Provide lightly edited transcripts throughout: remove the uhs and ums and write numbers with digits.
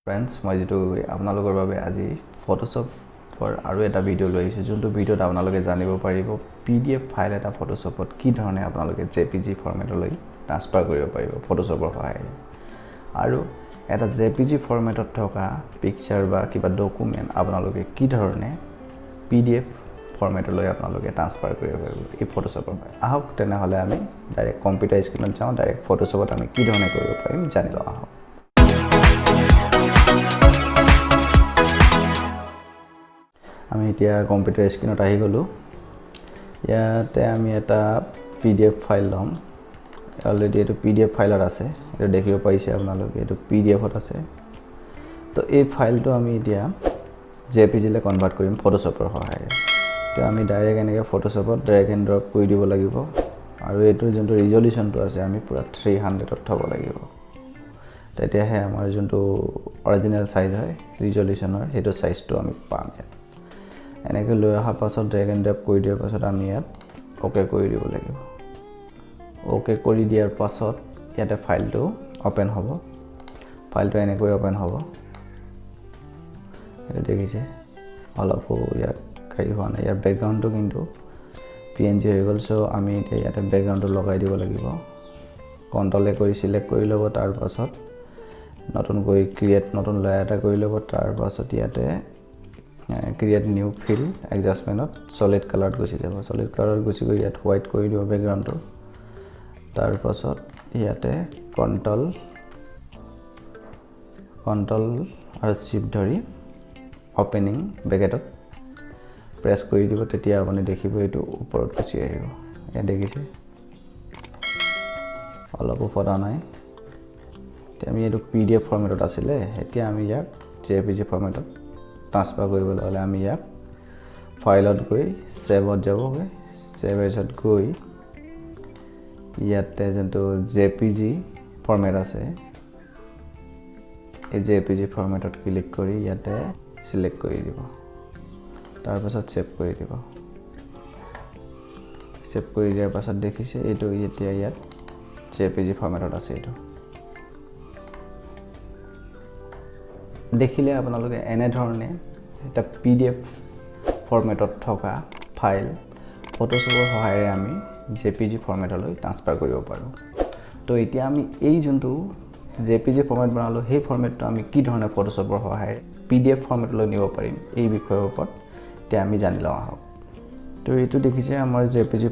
Friends, মই যেটো আপোনালোকৰ বাবে আজি ফটোশ্বপৰ আৰু এটা ভিডিও লৈ আহিছো যোনটো ভিডিওত আপোনালোকে জানিব পাৰিব PDF ফাইল এটা ফটোশ্বপত কি ধৰণে আপোনালোকে JPG ফৰমেটলৈ ট্ৰান্সফাৰ কৰিব পাৰিব ফটোশ্বপৰ সহায়েৰে আৰু এটা JPG ফৰমেটত থকা পিকচাৰ বা কিবা ডকুমেন্ট আপোনালোকে কি ধৰণে PDF ফৰমেটলৈ আপোনালোকে ট্ৰান্সফাৰ কৰিব পাৰিব এই ফটোশ্বপৰ পৰা আহক তেনেহলে আমি ডাইৰেক্ট কম্পিউটাৰ স্ক্ৰিনত যাওঁ ডাইৰেক্ট ফটোশ্বপত আমি কি ধৰণে কৰিব পাৰিম জানি লওঁ আহক আমি এতিয়া কম্পিউটাৰ স্ক্ৰিনত আহি গলো ইয়াতে আমি এটা PDF ফাইল লম অলৰেডি এটো PDF ফাইলত আছে এটা দেখিব পাইছে আপোনালোকে এটো PDF ত আছে তো এই ফাইলটো আমি এতিয়া JPG লে কনভাৰ্ট কৰিম ফটোশ্বপৰ সহায়েৰে তো আমি ডাইৰেক্ট এনেকৈ ফটোশ্বপত ড্ৰেগ এণ্ড ড্ৰপ কৰি দিব লাগিব আৰু এটো যোনটো ৰিজলিউশনটো আছে আমি পুৰা 300 ত থব লাগিব তেতিয়াহে আমাৰ যোনটো অৰিজিনাল সাইজ হয় ৰিজলিউশনৰ হেটো সাইজটো আমি পাম এনেকৈ লৈ অহাৰ পাছত ড্ৰেগ এণ্ড ড্ৰপ কৰি দিয়াৰ পাছত আমি ইয়াত ওকে কৰি দিব লাগিব ওকে কৰি দিয়াৰ পাছত ইয়াতে ফাইলটো ওপেন হ'ব ফাইলটো এনেকৈ ওপেন হ'ব এটা দেখিছে অলপ ইয়াত খাই হোৱা নাই ইয়াৰ ব্যাকগ্ৰাউণ্ডটো কিন্তু PNG হৈ গ'ল সো আমি ইয়াতে ব্যাকগ্ৰাউণ্ডটো লগাই দিব লাগিব কন্ট্ৰল এ কৰি সিলেক্ট কৰি ল'ব তাৰ পাছত নতুন কৰি ক্ৰিয়েট নতুন লেয়াৰ এটা কৰি ল'ব তাৰ পাছত ইয়াতে ক্ৰিয়েট নিউ ফিল এডজাষ্টমেন্টত সলিড কালাৰত গুছি যাব সলিড কালাৰত গুছি গৈ ইয়াত হোৱাইট কৰি দিব ব্যাকগ্ৰাউণ্ডটো তাৰ পাছত ইয়াতে কন্ট্ৰল আৰু শিফট ধৰি ওপেনিং ব্ৰেকেটত প্ৰেছ কৰি দিব তেতিয়া আপুনি দেখিব এটো ওপৰত গুছি আহিব এ দেখিছে অলপ ওপৰত নাই আমি এটো PDF ফৰমেটত আছিল এতিয়া আমি ইয়াক JPG ফৰমেটত ট্ৰান্সফাৰ কৰিবলৈ হলে আমি ইয়াক ফাইলত গৈ সেভত যাবগৈ সেভ এজত গৈ ইয়াতে যোনটো JPG ফৰমেট আছে এই JPG ফৰমেটত ক্লিক কৰি ইয়াতে সিলেক্ট কৰি দিব তাৰ পাছত সেভ কৰি দিব সেভ কৰি দিয়াৰ পাছত দেখিছে এটো এতিয়া ইয়াত JPG ফৰমেটত আছে এটো দেখিলে আপোনালোকে এনে ধৰণে এটা PDF ফৰমেটত থকা ফাইল ফটোশ্বপৰ সহায়েৰে আমি JPG ফৰমেটলৈ ট্ৰান্সফাৰ কৰিব পাৰো তো এতিয়া আমি এই যোনটো JPG ফৰমেট বনালো সেই ফৰমেটটো আমি কি ধৰণে ফটোশ্বপৰ সহায়েৰে PDF ফৰমেটলৈ নিব পাৰিম এই বিষয়ৰ ওপৰত এতিয়া আমি জানি লওঁ আহক তো এইটো দেখিছে আমাৰ JPG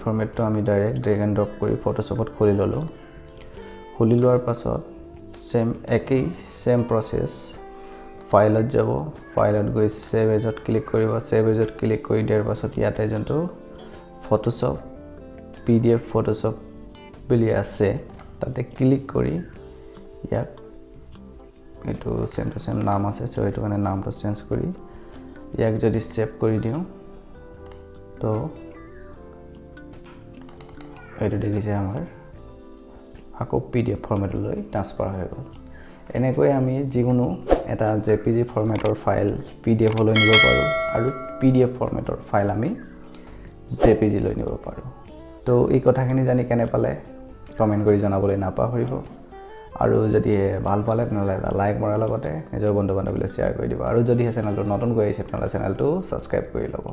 ফৰমেটটো আমি ডাইৰেক্ট ড্ৰেগ এণ্ড ড্ৰপ কৰি ফটোশ্বপত খুলি ললো খুলি লোৱাৰ পাছত same process ফাইলত যাব ফাইলত গৈ সেভ এজত ক্লিক কৰিব সেভ এজত ক্লিক কৰি দিয়াৰ পাছত ইয়াতে যোনটো ফটোশ্বপ PDF ফটোশ্বপ বুলি আছে তাতে ক্লিক কৰি ইয়াত এটো সেম নাম আছে সো এটো মানে নামটো চেঞ্জ কৰি ইয়াক যদি সেভ কৰি দিও তো এটো দেখিছে আমাৰ আকৌ PDF ফৰমেটলৈ ট্ৰান্সফাৰ হৈ গ'ল এনেকৈ আমি যিকোনো এটা JPG ফৰমেটৰ ফাইল PDF লৈ নিব পাৰো আৰু PDF ফৰমেটৰ ফাইল আমি JPG লৈ নিব পাৰো তো এই কথাখিনি জানি কেনে পালে কমেন্ট কৰি জনাবলৈ নাপাহৰিব আৰু যদি ভাল পালে তেনেহলে লাইক মৰাৰ লগতে নিজৰ বন্ধু বান্ধৱীলৈ শ্বেয়াৰ কৰি দিব আৰু যদি চেনেলটো নতুন কৰি আছে তেনেহলে চেনেলটো সাবস্ক্ৰাইব কৰি ল'ব